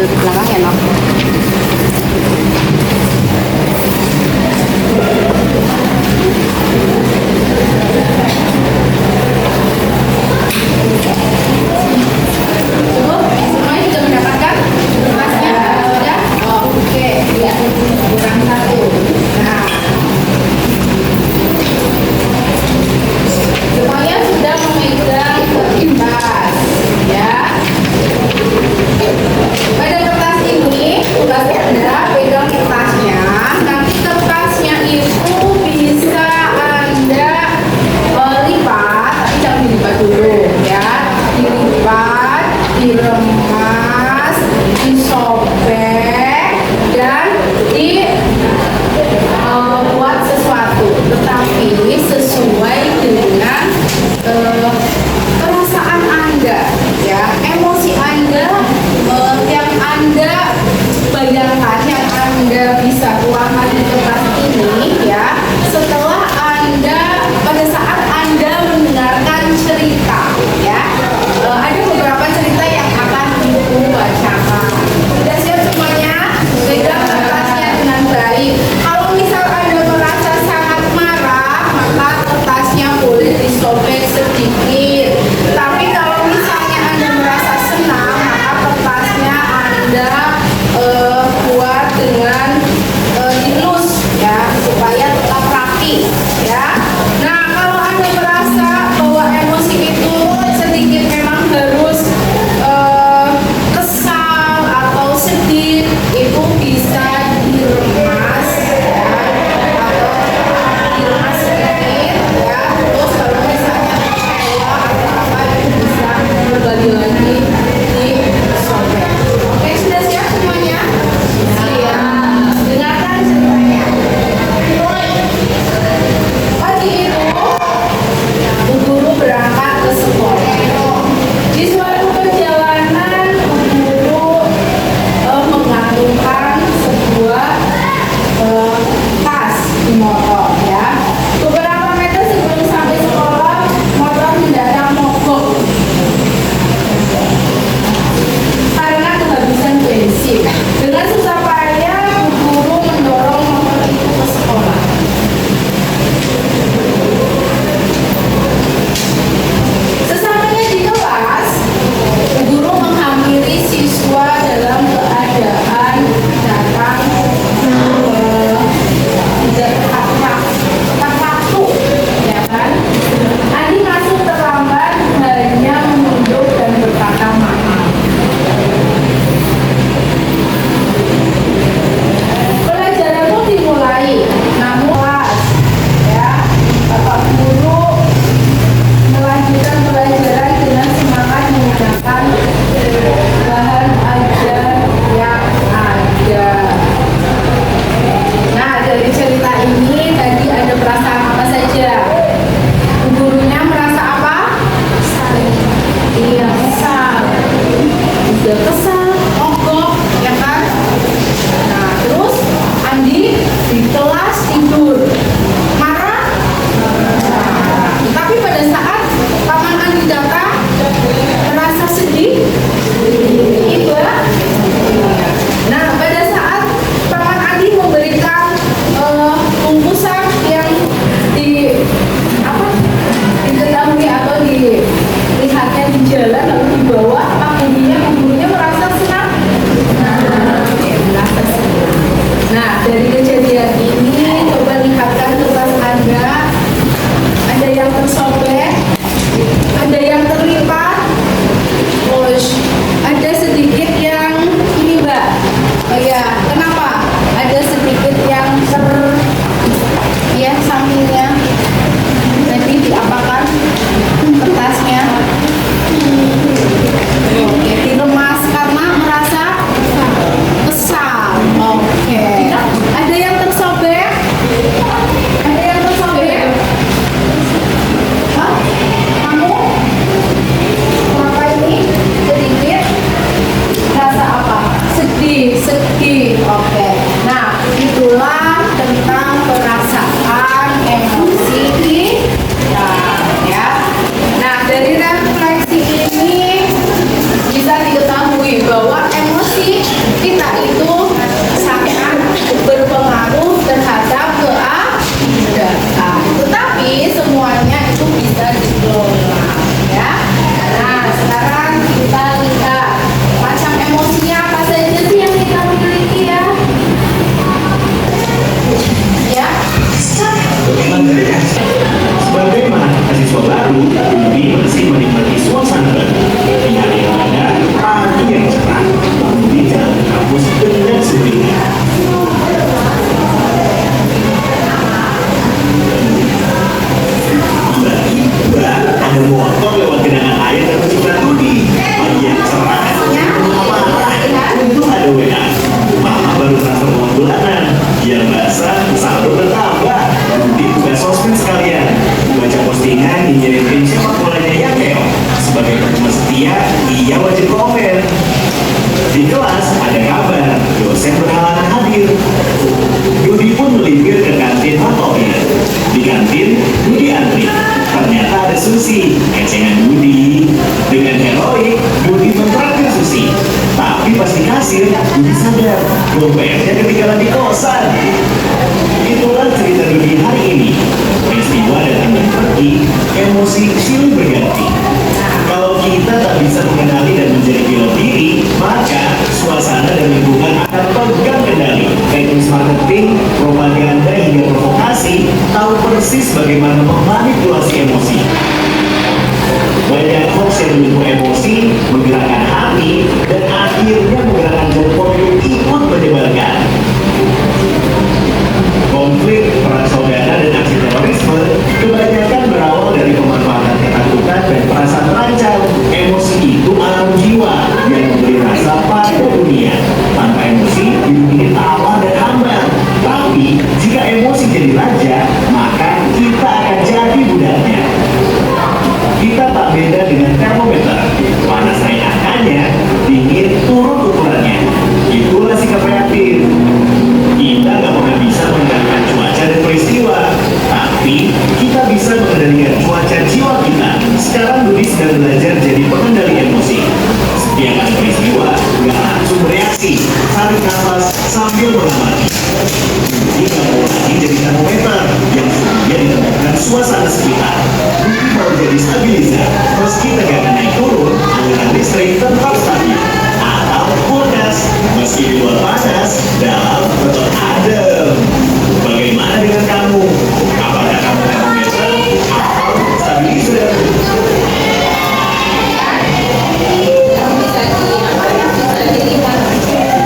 ambil ke belakang ya, Nok. Semuanya sudah mendapatkan kertasnya? Sudah? Oke, ya. Kurang satu. Nah, semuanya sudah memegang kertas, ya. Pada kertas ini, tugas Anda pegang kertasnya. Nanti kertasnya itu bisa Anda lipat, tapi jangan dilipat dulu, ya. Dilipat, diremas, disobek, dan buat sesuatu, tetapi sesuai dengan perasaan Anda, ya, emosi Anda, yang Anda bayangkan, yang Anda bisa tuangkan di kertas ini, ya, setelah Anda pada saat Anda mendengarkan cerita, ya. Ada beberapa cerita yang akan Ibu bacakan. Sudah siap semuanya? Pegang kertasnya dengan baik. Kalau misal Anda merasa sangat marah, maka kertasnya boleh disobek sedikit. Tapi kalau misalnya Anda merasa senang, maka kertasnya Anda buat dengan dilus, ya, supaya tetap rapi, ya. Nah, kalau Anda merasa bahwa emosi itu sedikit memang harus kesal atau sedih, itu bisa diremas, ya, atau diremas sedikit, ya. Terus kalau misalnya kecewa atau apa, itu bisa kembali lagi disobek. Oke, sudah siap semuanya? Siap. Dengarkan ceritanya. Pagi itu, Bu Guru berangkat ke sekolah. Di suatu perjalanan, Bu Guru menggantungkan sebuah tas di motor, ya. Beberapa meter sebelum sampai sekolah, motor mendadak mogok karena kehabisan bensin. Dengan susah payah, Bu Guru mendorong motor itu ke sekolah. Sesampainya di kelas, Bu Guru menghampiri siswa dalam keadaan datang tepat waktu, ya kan? Adi masuk terlambat, hanya menunduk dan berkata maaf. Pelajaran pun dimulai, namun kelas, ya, Bapak Guru melanjutkan pelajaran dengan semangat menggunakan bahan ajar yang ada. Nah, dari cerita ini tadi ada perasaan apa saja? Bu gurunya merasa apa? Iya, kesal. Udah kesal, mogok, ya kan? Nah, terus Andi di kelas tidur, marah. Tapi pada saat Paman Andi datang, merasa sedih, iba. Nah, pada saat Paman Andi memberikan bungkusan yang diketahui atau dilihatnya di jalan lalu dibawa, Pak gurunya merasa senang. Merasa senang. Nah, dari kejadian ini coba lihatkan kertas Anda. Ada yang tersobek, ada yang terlipat, ada sedikit yang ini, Mbak. Oh ya, kenapa? Ada sedikit yang sampingnya nanti diapakan kertasnya? Oke, diremas karena merasa kesal. Oke. Ada yang tersobek? Ada yang tersobek? Hah? Kamu? Kenapa ini? Sedikit? Rasa apa? Sedih. Oke. Nah, itulah tentang perasaan emosi. Nah, ya. Nah, dari refleksi ini bisa diketahui bahwa emosi di kelas ada kabar dosen berhalangan hadir. Dudi pun melipir ke kantin Matoir. Di kantin, Dudi antri. Ternyata ada Susi, ecengan Dudi. Dengan heroik, Dudi mentraktir Susi. Tapi pas di kasir, Dudi sadar dompetnya ketinggalan di kosan. Itulah cerita Dudi hari ini. Peristiwa datang dan pergi, emosi silih berganti. Kalau kita tak bisa mengenali dan menjadi pilot diri, maka suasana dan lingkungan akan pegang kendali. Baik tulis marketing, propaganda hingga provokasi, tahu persis bagaimana memanipulasi emosi. Banyak hoax yang menipu emosi, menggerakkan hati, dan akhirnya menggerakkan jempol untuk ikut menyebarkan. Konflik, perang saudara, dan aksi terorisme kebanyakan berawal dari pemanfaatan ketakutan dan perasaan terancam. Emosi itu alam jiwa yang memberi rasa pada dunia. Tanpa emosi, hidup ini tawar dan hambar. Tapi, jika emosi jadi raja, maka kita akan jadi budaknya. Kita tak beda dengan termometer. Panas naik angkanya, dingin turun ukurannya. Itulah sikap reaktif. Kita nggak pernah bisa mengendalikan cuaca dan peristiwa, tapi kita bisa mengendalikan cuaca jiwa kita. Sekarang Dudi sedang belajar jadi pengendali emosi. Setiap ada peristiwa, nggak langsung bereaksi, tarik nafas sambil mengamati. Dudi nggak mau lagi jadi termometer yang suhunya ditentukan suasana sekitar. Dudi mau jadi stabilizer, meski tegangan naik turun, aliran listrik tetap stabil. Atau kulkas, meski di luar panas, dalam tetap adem. Bagaimana dengan kamu? Apakah kamu termometer atau stabilizer?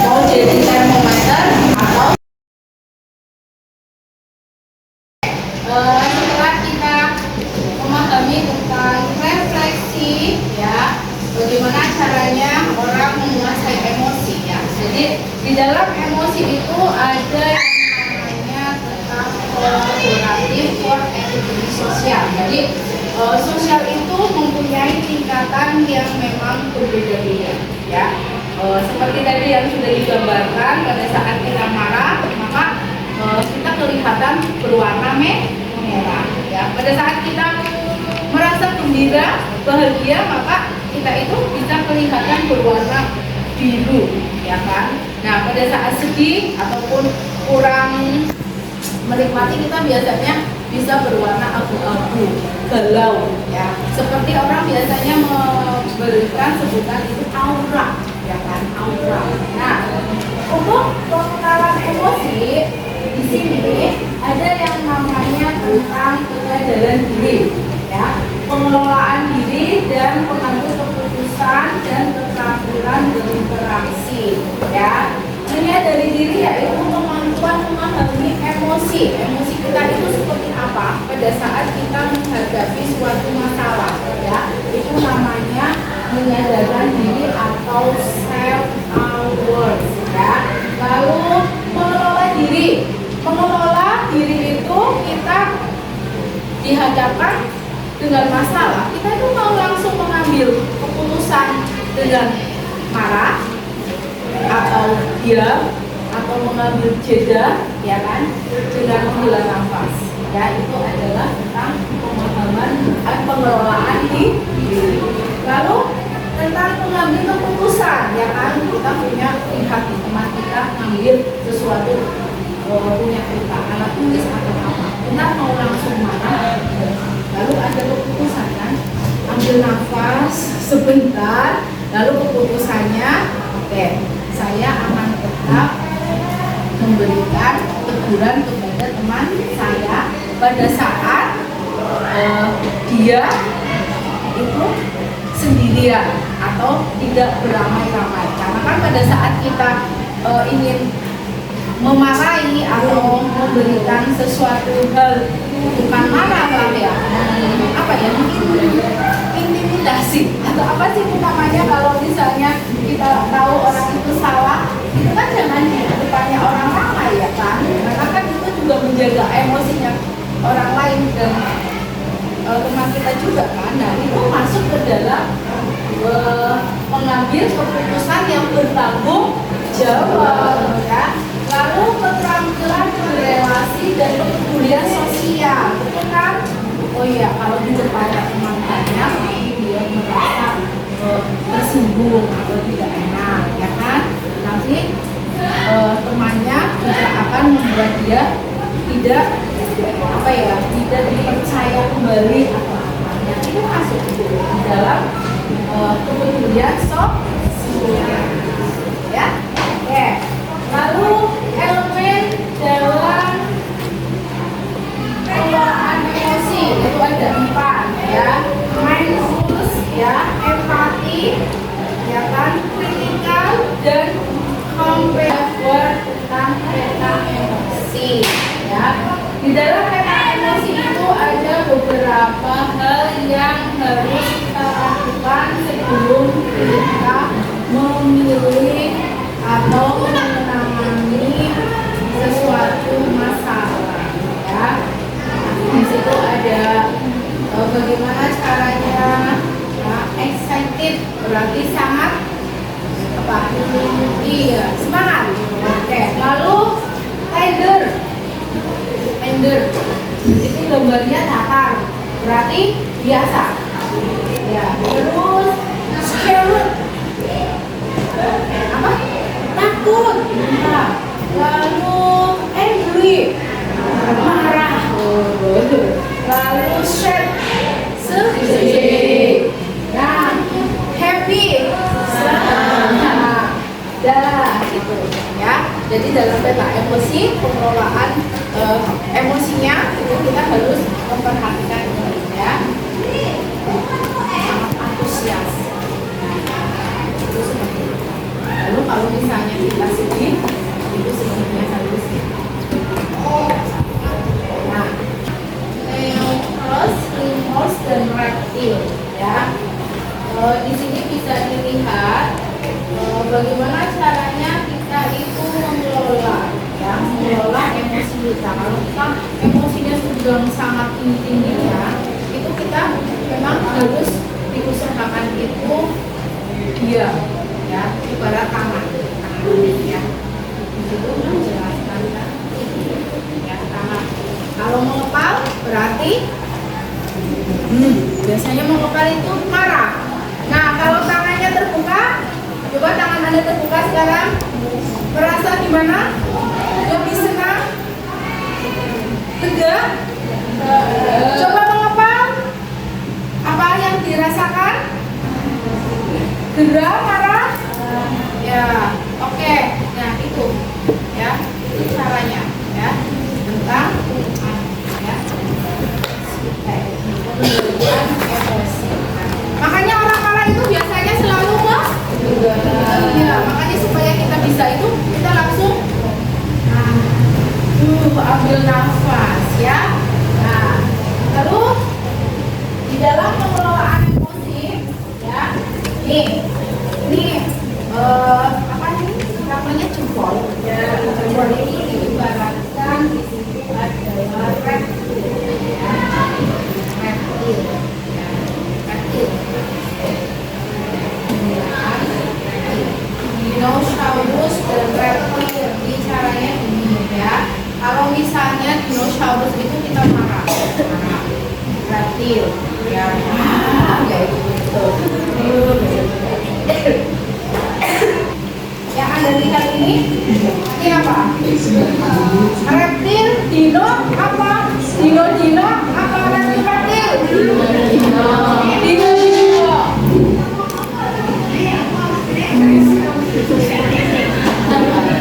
Mau jadi termometer atau setelah kita memahami tentang refleksi, ya, bagaimana caranya orang menguasai emosi, ya. Jadi di dalam emosi itu ada yang namanya tentang kolaboratif for activity sosial. Jadi sosial itu mempunyai tingkatan yang memang berbeda-beda, ya. Seperti tadi yang sudah digambarkan, pada saat kita marah, maka kita kelihatan berwarna merah, ya. Pada saat kita merasa gembira, bahagia, maka kita itu bisa kelihatan berwarna biru, ya kan. Nah, pada saat sedih ataupun kurang menikmati, kita biasanya bisa berwarna abu-abu, galau, ya. Seperti orang biasanya memberikan sebutan itu aura, ya kan, aura. Nah, untuk pengenalan emosi di sini ada yang namanya tentang kesadaran diri, ya, pengelolaan diri dan pengambil keputusan dan keterampilan berinteraksi, ya. Menyadari diri yaitu kemampuan memahami emosi. Emosi kita itu seperti apa pada saat kita menghadapi suatu masalah, ya. Itu namanya menyadari diri atau self awareness, ya. Lalu mengelola diri. Mengelola diri itu kita dihadapkan dengan masalah, kita itu mau langsung mengambil keputusan dengan marah atau diam atau mengambil jeda, ya kan, dengan menghela nafas, ya. Itu adalah tentang pemahaman pengelolaan diri. Lalu tentang mengambil keputusan, ya kan, kita punya lihat di teman kita ngambil sesuatu, punya kita alat tulis atau apa, kita mau langsung marah, lalu ada keputusan, kan, ambil nafas sebentar, lalu keputusannya, oke, saya akan tetap memberikan teguran kepada teman saya pada saat dia itu sendirian atau tidak beramai-ramai. Karena kan pada saat kita ingin memarahi atau memberikan sesuatu hal, bukan marah lah, ya, apa ya, intimidasi atau apa sih itu namanya, kalau misalnya kita tahu orang itu salah, itu kan jangan di depannya orang ramai, ya kan, karena kan itu juga menjaga emosinya orang lain dan teman kita juga, kan. Nah, itu masuk ke dalam mengambil keputusan yang bertanggung jawab ya. Lalu keterampilan berrelasi dan kepedulian sosial, betul kan? Oh iya, kalau di depan teman banyak, dia merasa tersinggung atau tidak enak, ya kan? Nanti temannya juga akan membuat dia tidak tidak dipercaya kembali atau apa. Yang itu masuk di dalam kepedulian sosial, ya. Oke. Lalu elemen dalam pengelolaan emosi itu ada 4 ya, mindfulness ya, empati ya kan, critical dan compassion tentang peta emosi ya. Di dalam peta emosi itu ada beberapa hal yang harus kita lakukan sebelum kita memilih atau menangani sesuatu masalah ya. Di situ ada bagaimana caranya ya, excited berarti sangat apa? Iya, semangat. Oke, lalu tender itu gambarnya datar berarti biasa ya. Terus scared apa? Takut ya. Lalu angry marah. Lalu sad sedih. Nah, happy senang. Dah gitu ya. Jadi dalam peta emosi, pengelolaan emosinya itu kita harus memperhatikan ini ya. Sangat antusias. Itu seperti itu. Lalu kalau misalnya kita sedih, itu sebenarnya harus nah, neopros, limos, dan reptil ya. Di sini bisa dilihat bagaimana caranya kita itu mengelola ya, mengelola emosi kita. Kalau kita emosinya sedang sangat tinggi-tingginya, itu kita memang harus diusahakan itu dia ya, ibarat tangan ya. Itu menjelaskan ya, tangan. Kalau mengepal berarti biasanya mengepal itu marah. Nah, kalau tangannya terbuka, coba tangan Anda terbuka sekarang, merasa gimana? Lebih senang? Lega? Coba mengepal, apa yang dirasakan? Geram, marah? Ya, oke. Nah, itu ya, itu caranya ya, tentang ya, menunjukkan emosi. Makanya orang marah itu biasanya selalu iya, makanya supaya kita bisa itu, kita langsung ambil nafas ya. Nah, lalu di dalam pengelolaan emosi ya, nih apa nih namanya, jempol ya. Jempol ini diibaratkan di situ adalah reptil ya. Reptil ya, reptil dinosaurus dan reptil. Ini caranya ini ya. Kalau misalnya dinosaurus itu kita marah, reptil ya, kayak gitu. Yang Anda lihat ini apa? Reptil, dino apa? Dino apa? Reptil. Dino.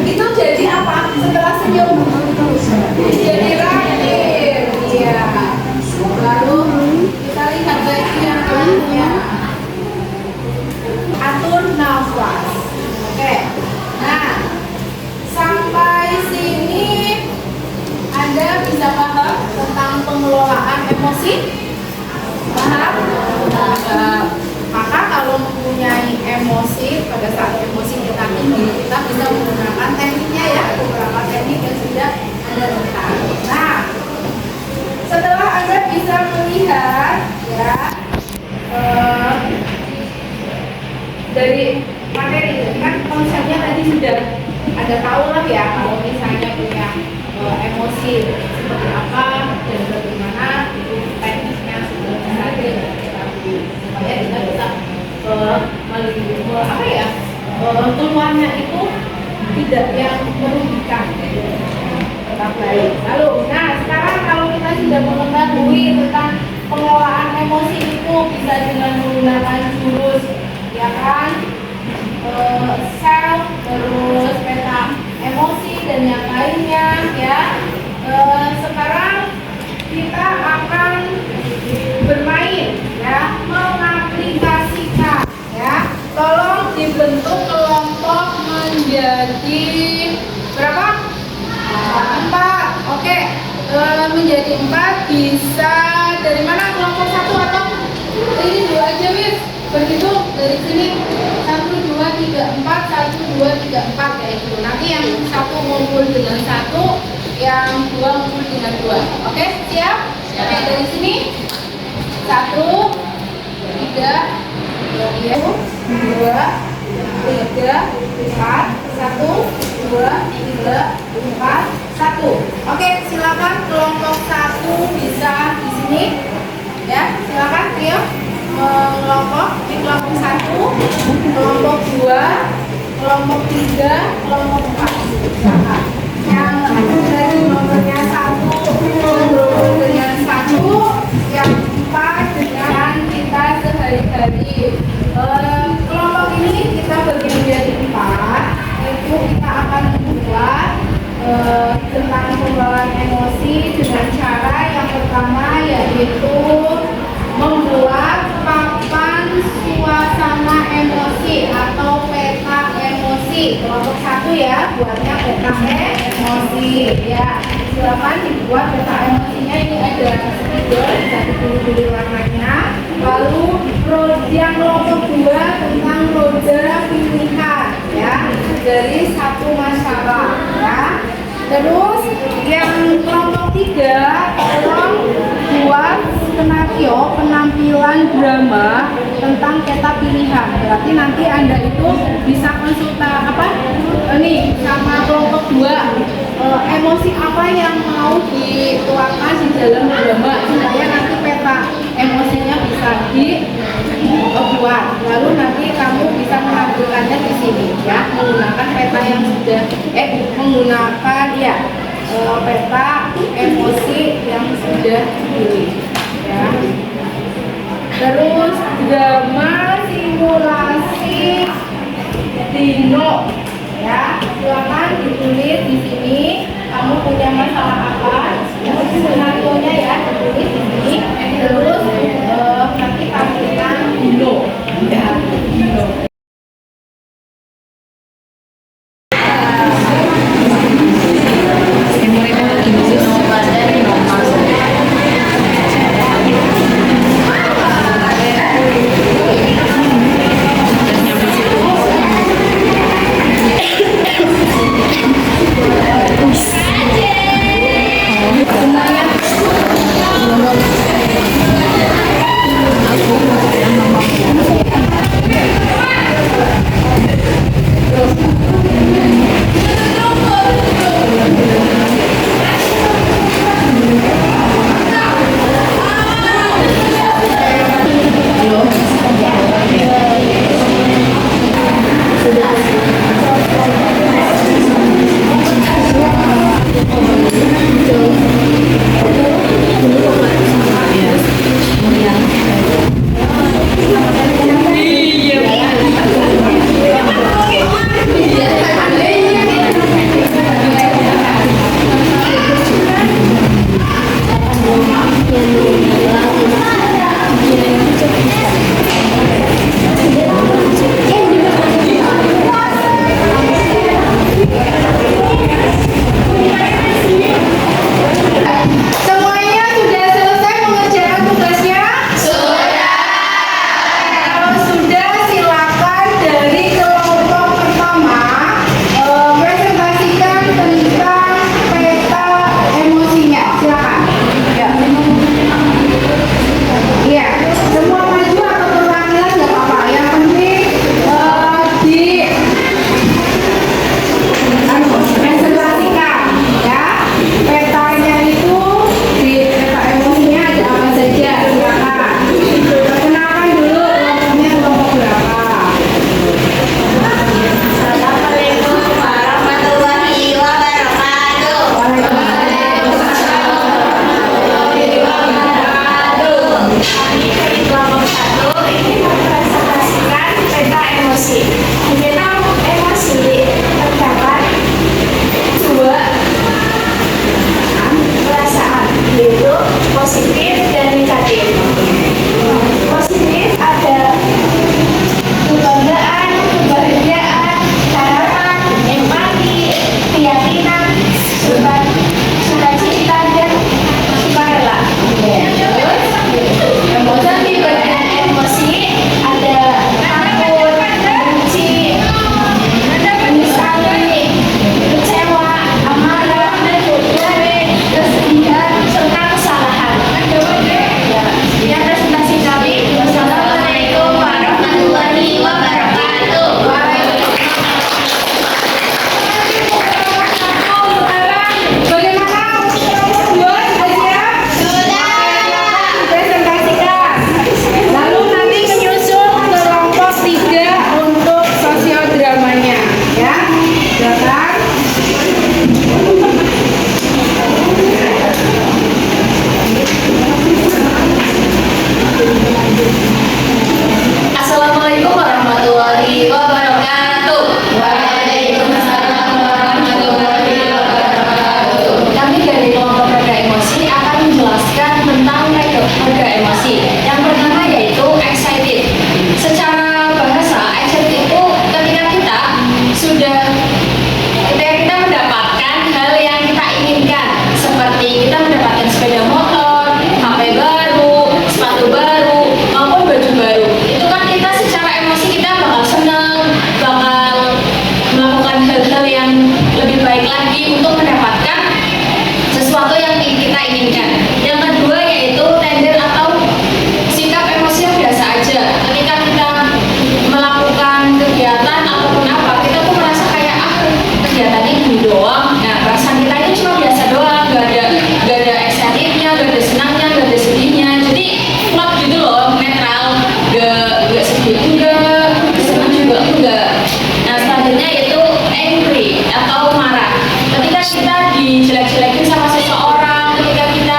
Itu jadi apa? Setelah senyum jadi reptil. Iya. Lalu kita lihat lagi yang lainnya. Atur nafas. Oke. Nah, sampai sini Anda bisa paham tentang pengelolaan emosi? Paham? Maka kalau mempunyai emosi, pada saat emosi kita tinggi, kita bisa menggunakan tekniknya ya, beberapa teknik yang sudah Anda lihat. Nah, setelah Anda bisa melihat ya dari materi kan konsepnya tadi sudah Anda tahu lah ya kalau misalnya punya emosi seperti apa dan bagaimana itu tekniknya sebenarnya saja supaya kita bisa keluarnya itu tidak yang merugikan, tetap baik. Lalu, nah sekarang kalau kita sudah mengetahui tentang pengelolaan emosi itu bisa dengan menggunakan jurus, ya kan, self, terus peta emosi dan yang lainnya, ya. Sekarang kita akan bermain, ya, mengaplikasikan, ya. Tolong dibentuk kelompok menjadi berapa? 4. Oke. Menjadi 4 bisa dari mana? Kelompok 1 atau ini 2 aja, Wis. Begitu dari sini 1 2 3 4 1 2 3 4 kayak gitu. Nanti yang 1 ngumpul dengan 1, yang 2 ngumpul dengan 2. Oke, siap? Oke, dari sini 1 3 2 3 4 1 2 3 4 1 2 3 4 1 2 3 4 Oke, silakan kelompok 1 bisa di sini, ya. Silakan Trio mengelompok di kelompok 1, kelompok 2, kelompok 3, kelompok 4. Silakan. Yang dari nomornya 1 ngobrol dengan 1, yang 4 dengan kita sehari-hari. Kelompok ini kita bagi menjadi 4, yaitu kita akan membuat tentang pengelolaan emosi dengan cara yang pertama yaitu membuat papan suasana emosi atau peta emosi. Kelompok 1 ya, buatnya peta emosi, ya. Silakan dibuat peta emosinya. Ini ada spidol, bisa dipilih-pilih warnanya. Lalu yang kelompok 2 tentang roda pilihan, ya, dari satu masalah, ya. Terus yang kelompok 3 tolong buat skenario penampilan drama tentang peta pilihan. Berarti nanti Anda itu bisa konsulta nih sama kelompok 2, emosi apa yang mau dituangkan di dalam drama supaya nanti peta emosinya bisa dibuat. Lalu nanti kamu bisa menampilkannya di sini, ya, menggunakan peta yang sudah menggunakan peta emosi yang sudah dipilih, ya. Terus drama simulasi Dino, ya. Silakan ditulis di sini kamu punya masalah apa, skenario-nya ya, ditulis di sini. Terus nanti tampilkan Dino, ya, Dino. inginkan. Yang kedua yaitu tender atau sikap emosi yang biasa aja. Ketika kita melakukan kegiatan ataupun apa, kita tuh merasa kayak kegiatannya gini doang. Nah, perasaan kita ini cuma biasa doang, gak ada excitednya, gak ada senangnya, gak ada sedihnya. Jadi flat gitu loh, netral, gak sedih enggak, senang juga enggak. Nah, selanjutnya itu angry atau marah. Ketika kita dijelek-jelekin sama seseorang, ketika kita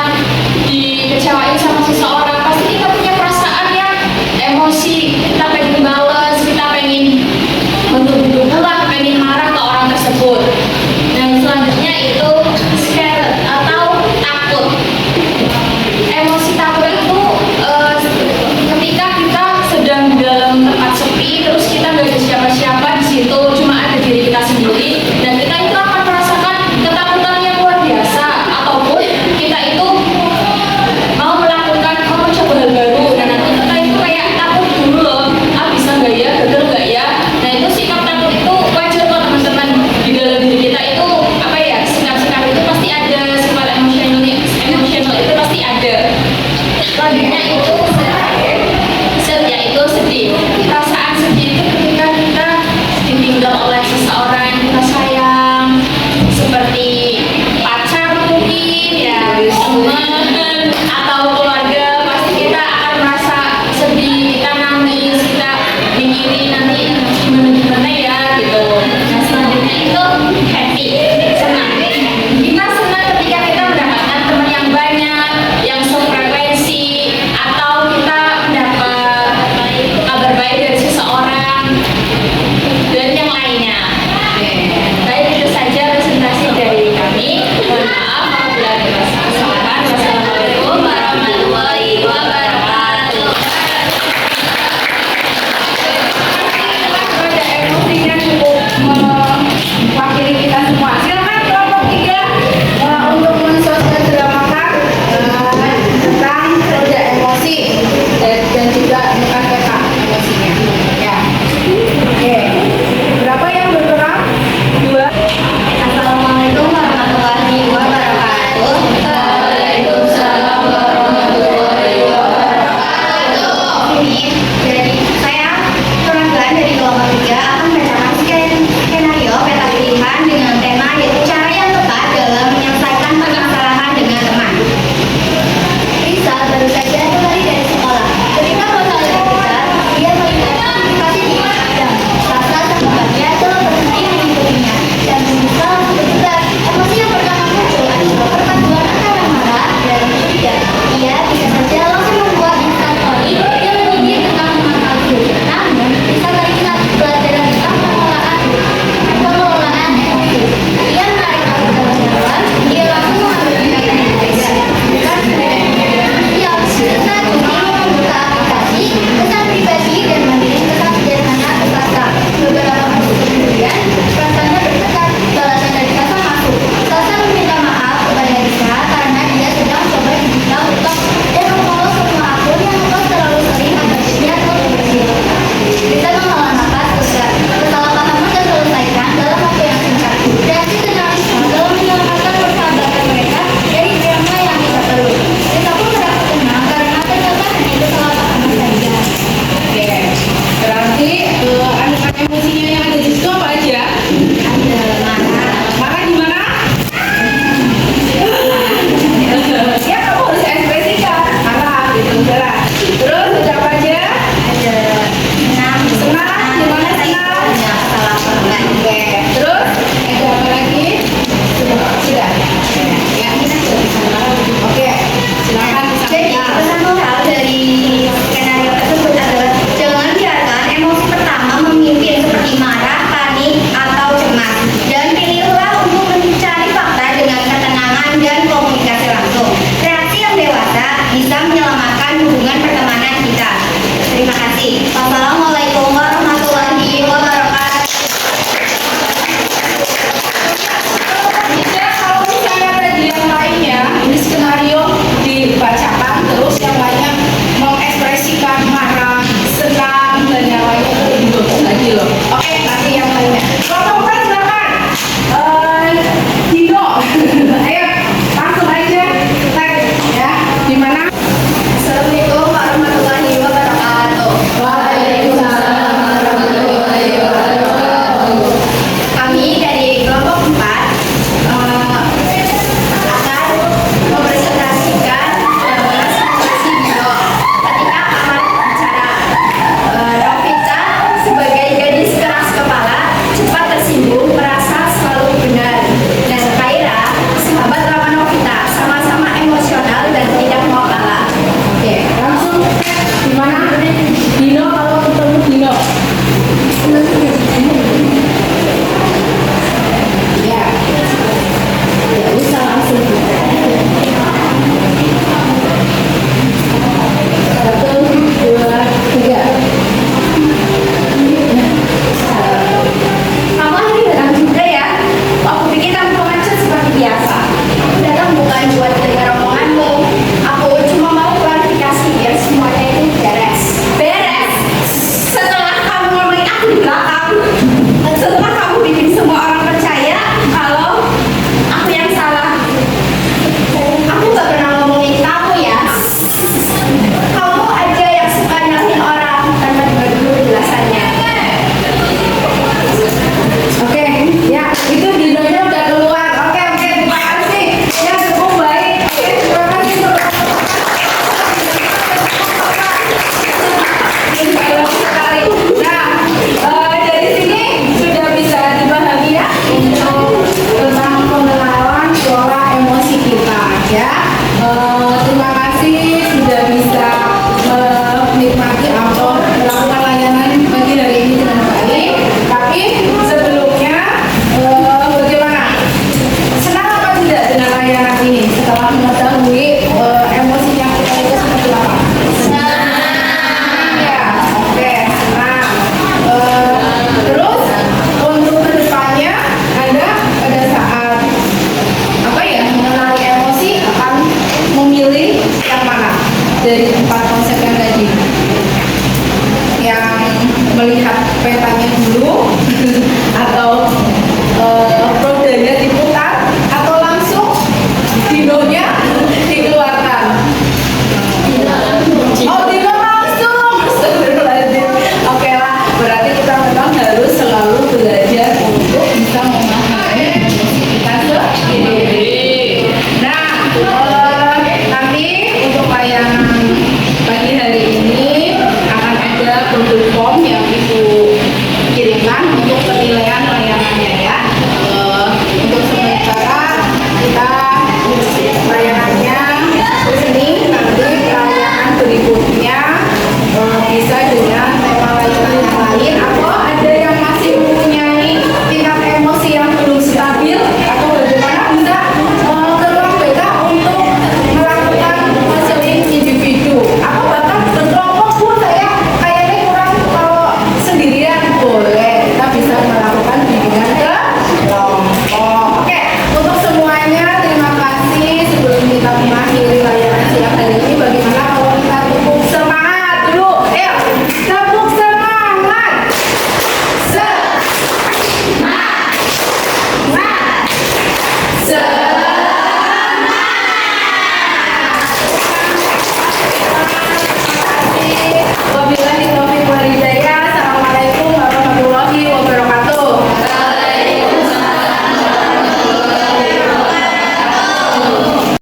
Oke, untuk semuanya terima kasih sebelum kita mengakhiri layar